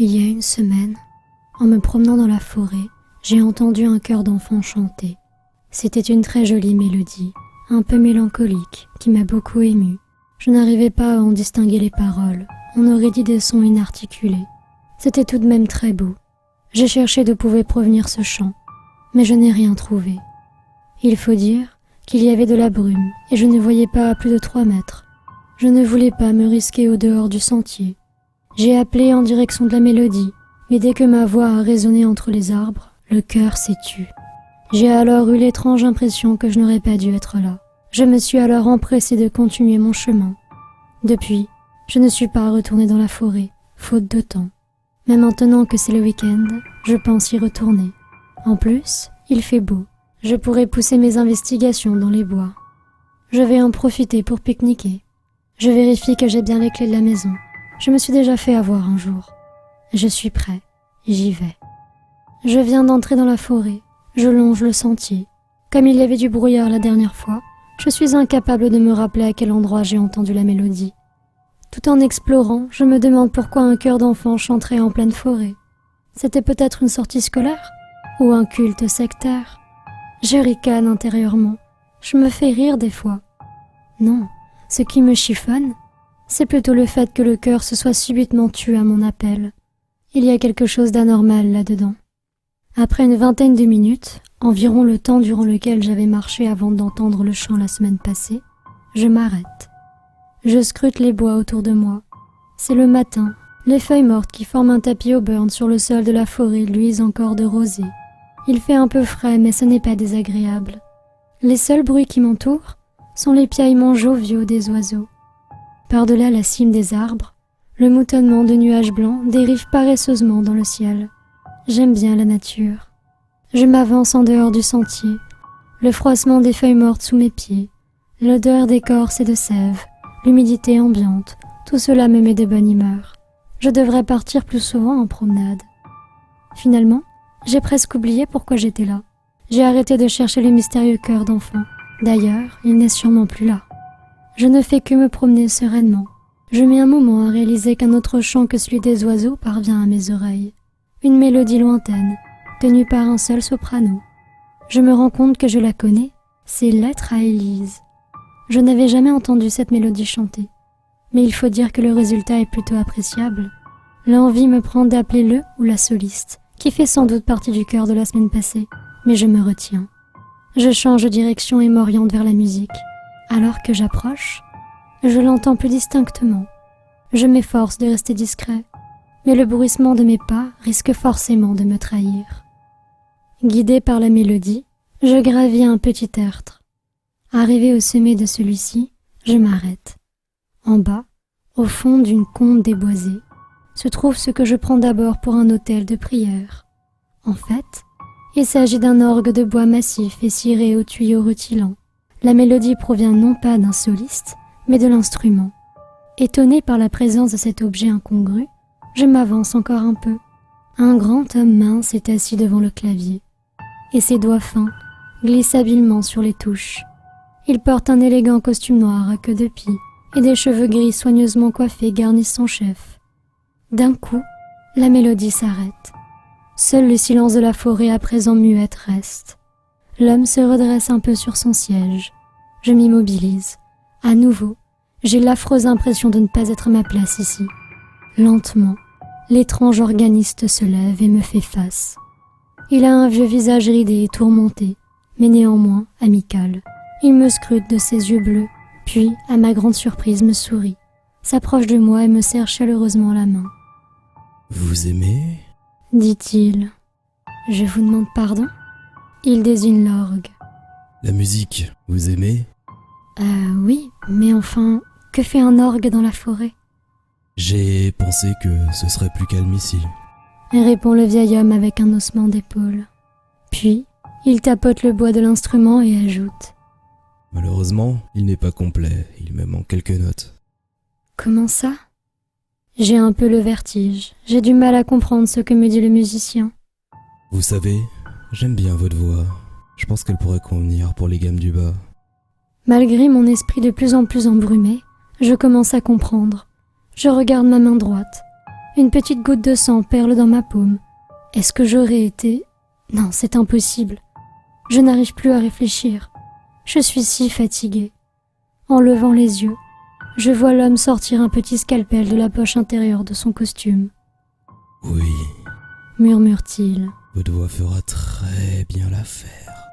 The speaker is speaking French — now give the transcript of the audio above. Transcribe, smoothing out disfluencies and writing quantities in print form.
Il y a une semaine, en me promenant dans la forêt, j'ai entendu un chœur d'enfant chanter. C'était une très jolie mélodie, un peu mélancolique, qui m'a beaucoup émue. Je n'arrivais pas à en distinguer les paroles, on aurait dit des sons inarticulés. C'était tout de même très beau. J'ai cherché d'où pouvait provenir ce chant, mais je n'ai rien trouvé. Il faut dire qu'il y avait de la brume, et je ne voyais pas à plus de 3 mètres. Je ne voulais pas me risquer au dehors du sentier. J'ai appelé en direction de la mélodie, mais dès que ma voix a résonné entre les arbres, le chœur s'est tu. J'ai alors eu l'étrange impression que je n'aurais pas dû être là. Je me suis alors empressée de continuer mon chemin. Depuis, je ne suis pas retournée dans la forêt, faute de temps. Mais maintenant que c'est le week-end, je pense y retourner. En plus, il fait beau. Je pourrais pousser mes investigations dans les bois. Je vais en profiter pour pique-niquer. Je vérifie que j'ai bien les clés de la maison. Je me suis déjà fait avoir un jour. Je suis prêt, j'y vais. Je viens d'entrer dans la forêt, je longe le sentier. Comme il y avait du brouillard la dernière fois, je suis incapable de me rappeler à quel endroit j'ai entendu la mélodie. Tout en explorant, je me demande pourquoi un chœur d'enfant chanterait en pleine forêt. C'était peut-être une sortie scolaire ou un culte sectaire. Je ricane intérieurement, je me fais rire des fois. Non, ce qui me chiffonne, c'est plutôt le fait que le chœur se soit subitement tu à mon appel. Il y a quelque chose d'anormal là-dedans. Après une vingtaine de minutes, environ le temps durant lequel j'avais marché avant d'entendre le chant la semaine passée, je m'arrête. Je scrute les bois autour de moi. C'est le matin. Les feuilles mortes qui forment un tapis au burn sur le sol de la forêt luisent encore de rosée. Il fait un peu frais, mais ce n'est pas désagréable. Les seuls bruits qui m'entourent sont les piaillements joviaux des oiseaux. Par-delà la cime des arbres, le moutonnement de nuages blancs dérive paresseusement dans le ciel. J'aime bien la nature. Je m'avance en dehors du sentier. Le froissement des feuilles mortes sous mes pieds, l'odeur d'écorce et de sève, l'humidité ambiante, tout cela me met de bonne humeur. Je devrais partir plus souvent en promenade. Finalement, j'ai presque oublié pourquoi j'étais là. J'ai arrêté de chercher le mystérieux chœur d'enfant. D'ailleurs, il n'est sûrement plus là. Je ne fais que me promener sereinement. Je mets un moment à réaliser qu'un autre chant que celui des oiseaux parvient à mes oreilles. Une mélodie lointaine, tenue par un seul soprano. Je me rends compte que je la connais, c'est Lettre à Élise. Je n'avais jamais entendu cette mélodie chanter, mais il faut dire que le résultat est plutôt appréciable. L'envie me prend d'appeler le ou la soliste, qui fait sans doute partie du chœur de la semaine passée, mais je me retiens. Je change de direction et m'oriente vers la musique. Alors que j'approche, je l'entends plus distinctement. Je m'efforce de rester discret, mais le bruissement de mes pas risque forcément de me trahir. Guidé par la mélodie, je gravis un petit tertre. Arrivé au sommet de celui-ci, je m'arrête. En bas, au fond d'une combe déboisée, se trouve ce que je prends d'abord pour un autel de prière. En fait, il s'agit d'un orgue de bois massif et ciré au tuyau rutilant. La mélodie provient non pas d'un soliste, mais de l'instrument. Étonné par la présence de cet objet incongru, je m'avance encore un peu. Un grand homme mince est assis devant le clavier, et ses doigts fins glissent habilement sur les touches. Il porte un élégant costume noir à queue de pie, et des cheveux gris soigneusement coiffés garnissent son chef. D'un coup, la mélodie s'arrête. Seul le silence de la forêt à présent muette reste. L'homme se redresse un peu sur son siège. Je m'immobilise. À nouveau, j'ai l'affreuse impression de ne pas être à ma place ici. Lentement, l'étrange organiste se lève et me fait face. Il a un vieux visage ridé et tourmenté, mais néanmoins amical. Il me scrute de ses yeux bleus, puis, à ma grande surprise, me sourit, s'approche de moi et me serre chaleureusement la main. « Vous aimez ?» dit-il. « Je vous demande pardon ?» Il désigne l'orgue. « La musique, vous aimez ?» Oui, mais enfin, que fait un orgue dans la forêt ?» J'ai pensé que ce serait plus calme ici. Répond le vieil homme avec un haussement d'épaule. Puis, il tapote le bois de l'instrument et ajoute. Malheureusement, il n'est pas complet, il me manque quelques notes. Comment ça ? J'ai un peu le vertige. J'ai du mal à comprendre ce que me dit le musicien. Vous savez, j'aime bien votre voix. Je pense qu'elle pourrait convenir pour les gammes du bas. Malgré mon esprit de plus en plus embrumé, je commence à comprendre. Je regarde ma main droite. Une petite goutte de sang perle dans ma paume. Est-ce que j'aurais été... Non, c'est impossible. Je n'arrive plus à réfléchir. Je suis si fatiguée. En levant les yeux, je vois l'homme sortir un petit scalpel de la poche intérieure de son costume. Oui, Murmure-t-il. votre voix fera très bien l'affaire.